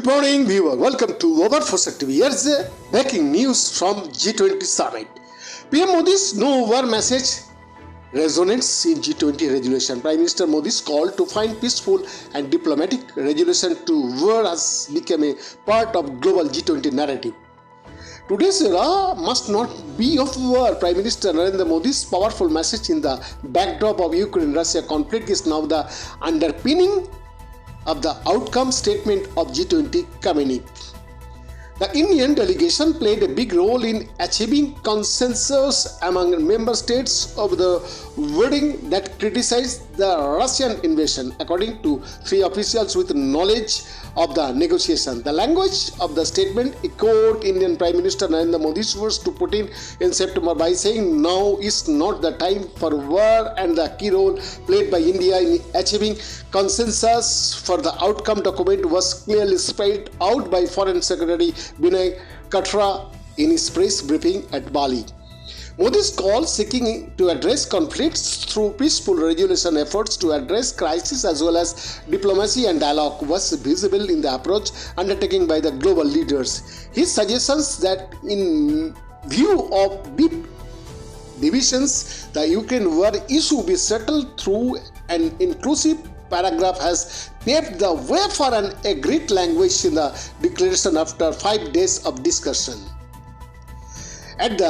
Good morning, viewer. Welcome to Over Fosek TV. Here's breaking news from G20 summit. PM Modi's no war message resonates in G20 resolution. Prime Minister Modi's call to find peaceful and diplomatic resolution to war has become a part of global G20 narrative. Today's era must not be of war. Prime Minister Narendra Modi's powerful message in the backdrop of Ukraine-Russia conflict is now the underpinning of the outcome statement of G20 communique. The Indian delegation played a big role in achieving consensus among member states of the wording that criticized the Russian invasion, according to three officials with knowledge of the negotiation. The language of the statement echoed Indian Prime Minister Narendra Modi's words to Putin in September by saying now is not the time for war, and the key role played by India in achieving consensus for the outcome document was clearly spelled out by Foreign Secretary Vinay Kwatra in his press briefing at Bali. Modi's call seeking to address conflicts through peaceful resolution efforts to address crisis as well as diplomacy and dialogue was visible in the approach undertaken by the global leaders. His suggestions that in view of deep divisions, the Ukraine war issue be settled through an inclusive paragraph has paved the way for an agreed language in the declaration after 5 days of discussion. At the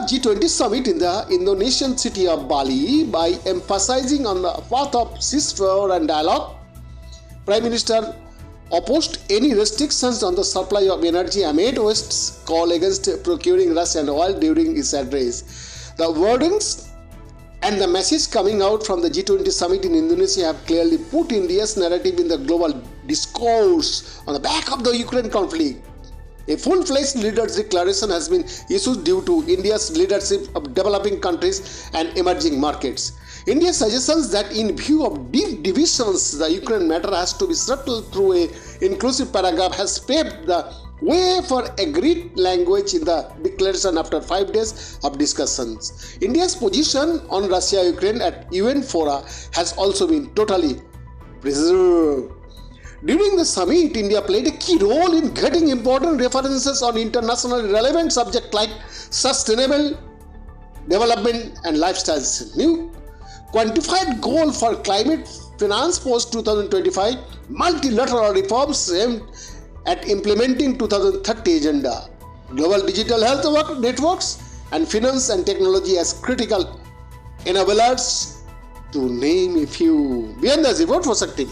G20 summit in the Indonesian city of Bali, by emphasizing on the path of ceasefire and dialogue, Prime Minister opposed any restrictions on the supply of energy amid West's call against procuring Russian oil during his address. The wordings and the message coming out from the G20 summit in Indonesia have clearly put India's narrative in the global discourse on the back of the Ukraine conflict. A full-fledged leader's declaration has been issued due to India's leadership of developing countries and emerging markets. India's suggestions that in view of deep divisions, the Ukraine matter has to be settled through an inclusive paragraph has paved the way for agreed language in the declaration after 5 days of discussions. India's position on Russia-Ukraine at UN fora has also been totally preserved. During the summit, India played a key role in getting important references on internationally relevant subjects like sustainable development and lifestyles. New quantified goal for climate finance post 2025, multilateral reforms aimed at implementing 2030 agenda, global digital health networks, and finance and technology as critical enablers, to name a few. Beyond the report for Fosek TV.